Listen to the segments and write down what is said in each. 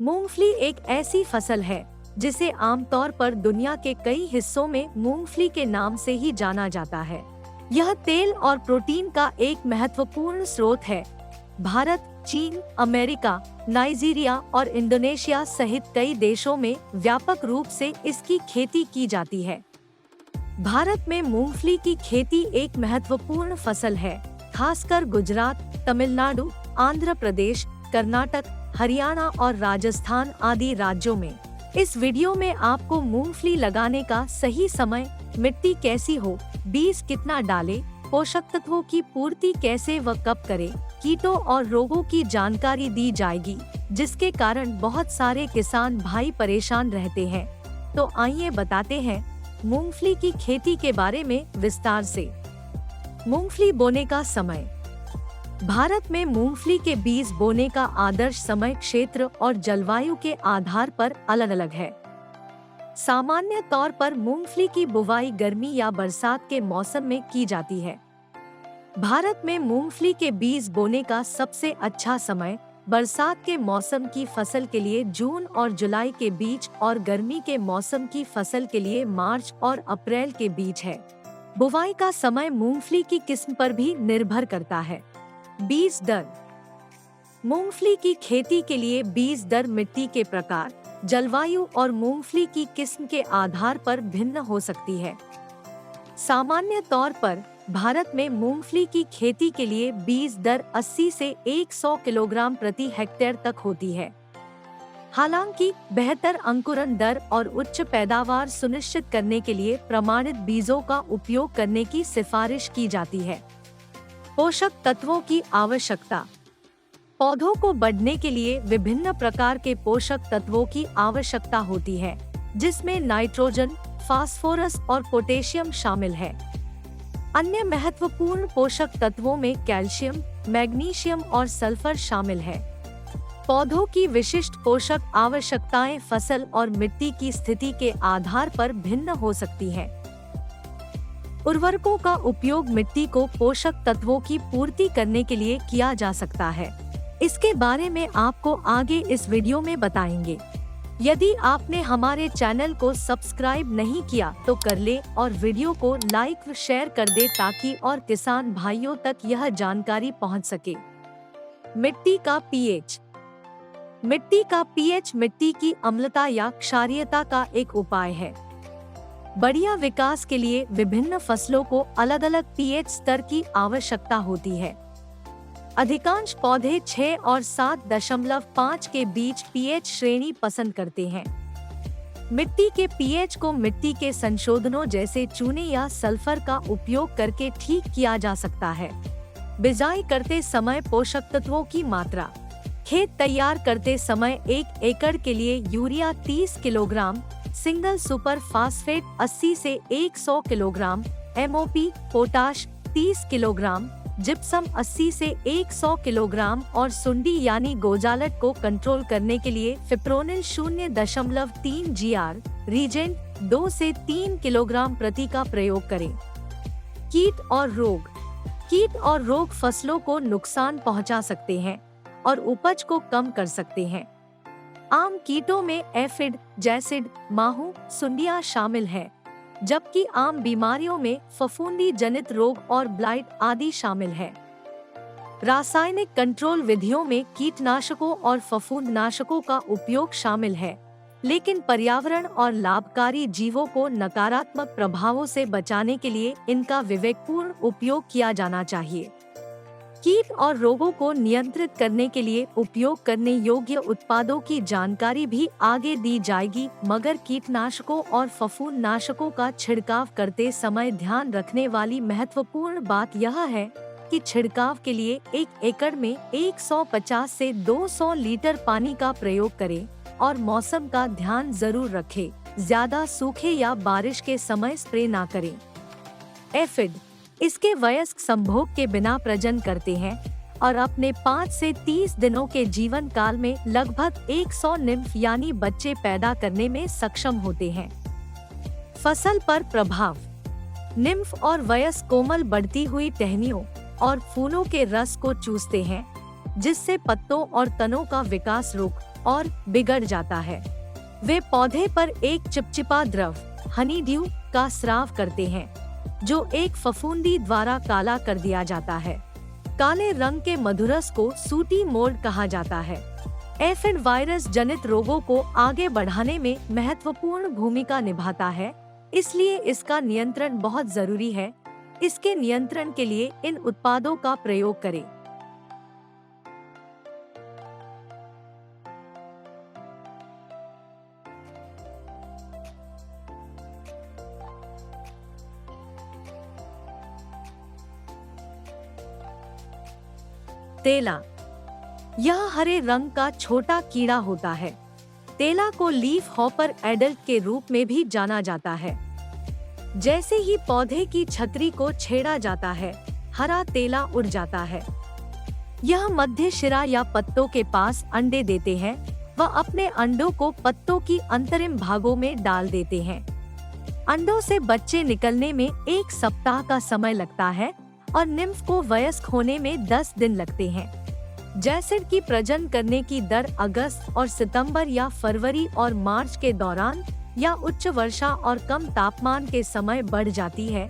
मूंगफली एक ऐसी फसल है जिसे आमतौर पर दुनिया के कई हिस्सों में मूंगफली के नाम से ही जाना जाता है। यह तेल और प्रोटीन का एक महत्वपूर्ण स्रोत है। भारत, चीन, अमेरिका, नाइजीरिया और इंडोनेशिया सहित कई देशों में व्यापक रूप से इसकी खेती की जाती है। भारत में मूंगफली की खेती एक महत्वपूर्ण फसल है, खासकर गुजरात, तमिलनाडु, आंध्र प्रदेश, कर्नाटक, हरियाणा और राजस्थान आदि राज्यों में। इस वीडियो में आपको मूंगफली लगाने का सही समय, मिट्टी कैसी हो, बीज कितना डालें, पोषक तत्वों की पूर्ति कैसे व कब करें, कीटों और रोगों की जानकारी दी जाएगी, जिसके कारण बहुत सारे किसान भाई परेशान रहते हैं। तो आइए बताते हैं मूंगफली की खेती के बारे में विस्तार से। मूंगफली बोने का समय। भारत में मूंगफली के बीज बोने का आदर्श समय क्षेत्र और जलवायु के आधार पर अलग अलग है। सामान्य तौर पर मूंगफली की बुवाई गर्मी या बरसात के मौसम में की जाती है। भारत में मूंगफली के बीज बोने का सबसे अच्छा समय बरसात के मौसम की फसल के लिए जून और जुलाई के बीच और गर्मी के मौसम की फसल के लिए मार्च और अप्रैल के बीच है। बुवाई का समय मूंगफली की किस्म पर भी निर्भर करता है। बीज दर। मूंगफली की खेती के लिए बीज दर मिट्टी के प्रकार, जलवायु और मूंगफली की किस्म के आधार पर भिन्न हो सकती है। सामान्य तौर पर भारत में मूंगफली की खेती के लिए बीज दर 80 से 100 किलोग्राम प्रति हेक्टेयर तक होती है। हालांकि बेहतर अंकुरण दर और उच्च पैदावार सुनिश्चित करने के लिए प्रमाणित बीजों का उपयोग करने की सिफारिश की जाती है। पोषक तत्वों की आवश्यकता। पौधों को बढ़ने के लिए विभिन्न प्रकार के पोषक तत्वों की आवश्यकता होती है, जिसमें नाइट्रोजन, फास्फोरस और पोटेशियम शामिल है। अन्य महत्वपूर्ण पोषक तत्वों में कैल्शियम, मैग्नीशियम और सल्फर शामिल है। पौधों की विशिष्ट पोषक आवश्यकताएं फसल और मिट्टी की स्थिति के आधार पर भिन्न हो सकती हैं। उर्वरकों का उपयोग मिट्टी को पोषक तत्वों की पूर्ति करने के लिए किया जा सकता है। इसके बारे में आपको आगे इस वीडियो में बताएंगे। यदि आपने हमारे चैनल को सब्सक्राइब नहीं किया तो कर ले और वीडियो को लाइक व शेयर कर दे ताकि और किसान भाइयों तक यह जानकारी पहुंच सके। मिट्टी का पीएच। मिट्टी का पीएच मिट्टी की अम्लता या क्षारीयता का एक उपाय है। बढ़िया विकास के लिए विभिन्न फसलों को अलग अलग पीएच स्तर की आवश्यकता होती है। अधिकांश पौधे 6 और 7.5 के बीच पीएच श्रेणी पसंद करते हैं। मिट्टी के पीएच को मिट्टी के संशोधनों जैसे चूने या सल्फर का उपयोग करके ठीक किया जा सकता है। बिजाई करते समय पोषक तत्वों की मात्रा। खेत तैयार करते समय 1 एकड़ के लिए urea 30 kilogram, single super phosphate 80 से 100 kilogram, MOP potash 30 kilogram, gypsum 80 से 100 किलोग्राम और सुंडी यानी गोजालट को कंट्रोल करने के लिए फिप्रोनिल 0.3 GR, रीजेंट 2 से 3 किलोग्राम प्रति का प्रयोग करें। कीट और रोग। कीट और रोग फसलों को नुकसान पहुंचा सकते हैं और उपज को कम कर सकते हैं। आम कीटों में एफिड, जैसिड, माहू, सुंडियां शामिल हैं, जबकि आम बीमारियों में फफूंदी जनित रोग और ब्लाइट आदि शामिल है। रासायनिक कंट्रोल विधियों में कीटनाशकों और फफूंदनाशकों का उपयोग शामिल है, लेकिन पर्यावरण और लाभकारी जीवों को नकारात्मक प्रभावों से बचाने के लिए इनका विवेकपूर्ण उपयोग किया जाना चाहिए। कीट और रोगों को नियंत्रित करने के लिए उपयोग करने योग्य उत्पादों की जानकारी भी आगे दी जाएगी, मगर कीटनाशकों और फफूंदनाशकों का छिड़काव करते समय ध्यान रखने वाली महत्वपूर्ण बात यह है कि छिड़काव के लिए 1 एकड़ में 150 से 200 लीटर पानी का प्रयोग करें और मौसम का ध्यान जरूर रखें, ज्यादा सूखे या बारिश के समय स्प्रे ना करें। एफिड। इसके वयस्क संभोग के बिना प्रजनन करते हैं और अपने 5 से 30 दिनों के जीवन काल में लगभग 100 निम्फ यानी बच्चे पैदा करने में सक्षम होते हैं। फसल पर प्रभाव। निम्फ और वयस्क कोमल बढ़ती हुई टहनियों और फूलों के रस को चूसते हैं, जिससे पत्तों और तनों का विकास रुक और बिगड़ जाता है। वे पौधे पर एक चिपचिपा द्रव हनी ड्यू का स्राव करते हैं, जो एक फफूंदी द्वारा काला कर दिया जाता है। काले रंग के मधुरस को सूटी मोल्ड कहा जाता है। एफिड वायरस जनित रोगों को आगे बढ़ाने में महत्वपूर्ण भूमिका निभाता है, इसलिए इसका नियंत्रण बहुत जरूरी है। इसके नियंत्रण के लिए इन उत्पादों का प्रयोग करें। तेला, यह हरे रंग का छोटा कीड़ा होता है। तेला को लीफ हॉपर एडल्ट के रूप में भी जाना जाता है। जैसे ही पौधे की छतरी को छेड़ा जाता है, हरा तेला उड़ जाता है। यह मध्य शिरा या पत्तों के पास अंडे देते हैं। वह अपने अंडों को पत्तों की अंतरिम भागों में डाल देते हैं। अंडों से बच्चे निकलने में 1 सप्ताह का समय लगता है और निम्फ को वयस्क होने में 10 दिन लगते हैं। जैसिड की प्रजनन करने की दर अगस्त और सितंबर या फरवरी और मार्च के दौरान या उच्च वर्षा और कम तापमान के समय बढ़ जाती है।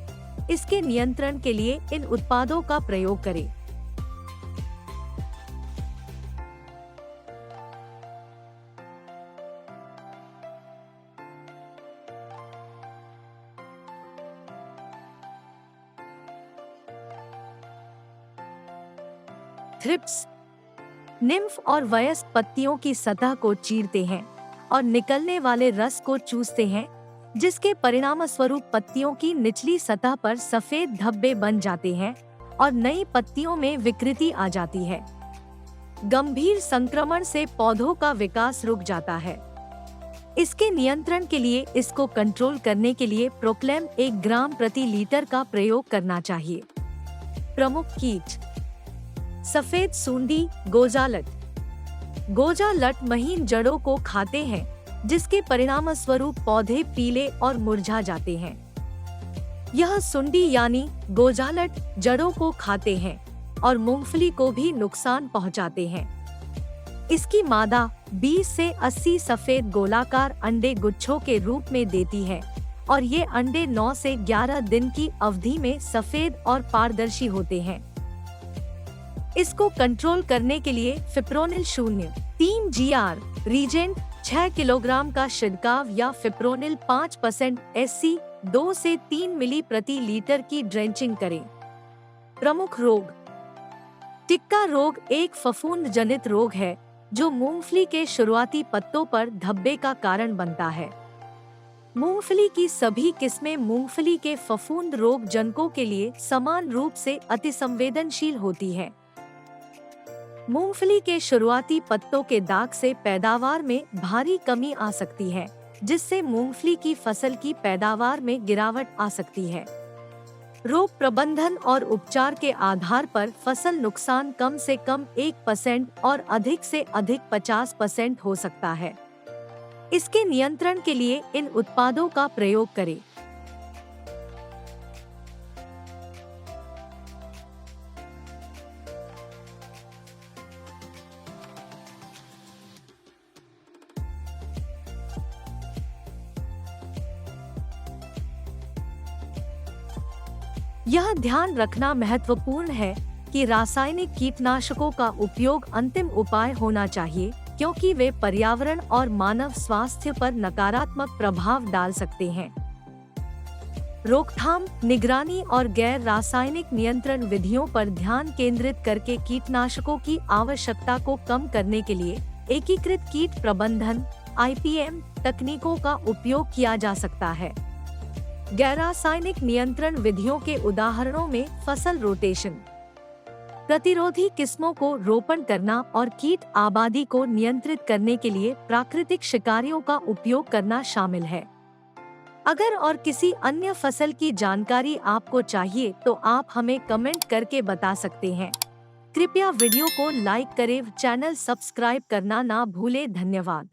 इसके नियंत्रण के लिए इन उत्पादों का प्रयोग करें। थ्रिप्स, निम्फ और वयस्क पत्तियों की सतह को चीरते हैं और निकलने वाले रस को चूसते हैं, जिसके परिणामस्वरूप पत्तियों की निचली सतह पर सफेद धब्बे बन जाते हैं और नई पत्तियों में विकृति आ जाती है। गंभीर संक्रमण से पौधों का विकास रुक जाता है। इसके नियंत्रण के लिए इसको कंट्रोल करने के लिए प्रोक्लेम 1 ग्राम प्रति लीटर का प्रयोग करना चाहिए। प्रमुख कीट: सफेद सूंडी गोजालट। गोजालट महीन जड़ों को खाते हैं, जिसके परिणामस्वरूप पौधे पीले और मुरझा जाते हैं। यह सुंडी यानी गोजालट जड़ों को खाते हैं और मूंगफली को भी नुकसान पहुंचाते हैं। इसकी मादा 20 से 80 सफेद गोलाकार अंडे गुच्छों के रूप में देती है और ये अंडे 9 से 11 दिन की अवधि में सफेद और पारदर्शी होते हैं। इसको कंट्रोल करने के लिए फिप्रोनिल 0.3 GR रीजेंट 6 किलोग्राम का छिड़काव या फिप्रोनिल 5% SC 2 से 3 मिली प्रति लीटर की ड्रेंचिंग करें। प्रमुख रोग: टिक्का रोग एक फफूंद जनित रोग है जो मूंगफली के शुरुआती पत्तों पर धब्बे का कारण बनता है। मूंगफली की सभी किस्में मूंगफली के फफूंद रोग जनकों के लिए समान रूप से अतिसंवेदनशील होती है। मूंगफली के शुरुआती पत्तों के दाग से पैदावार में भारी कमी आ सकती है, जिससे मूंगफली की फसल की पैदावार में गिरावट आ सकती है। रोग प्रबंधन और उपचार के आधार पर फसल नुकसान कम से कम 1% और अधिक से अधिक 50% हो सकता है। इसके नियंत्रण के लिए इन उत्पादों का प्रयोग करें। यह ध्यान रखना महत्वपूर्ण है कि रासायनिक कीटनाशकों का उपयोग अंतिम उपाय होना चाहिए, क्योंकि वे पर्यावरण और मानव स्वास्थ्य पर नकारात्मक प्रभाव डाल सकते हैं। रोकथाम, निगरानी और गैर रासायनिक नियंत्रण विधियों पर ध्यान केंद्रित करके कीटनाशकों की आवश्यकता को कम करने के लिए एकीकृत कीट प्रबंधन (IPM) तकनीकों का उपयोग किया जा सकता है। गैर रासायनिक नियंत्रण विधियों के उदाहरणों में फसल रोटेशन, प्रतिरोधी किस्मों को रोपण करना और कीट आबादी को नियंत्रित करने के लिए प्राकृतिक शिकारियों का उपयोग करना शामिल है। अगर और किसी अन्य फसल की जानकारी आपको चाहिए तो आप हमें कमेंट करके बता सकते हैं। कृपया वीडियो को लाइक करें, चैनल सब्सक्राइब करना ना भूलें। धन्यवाद।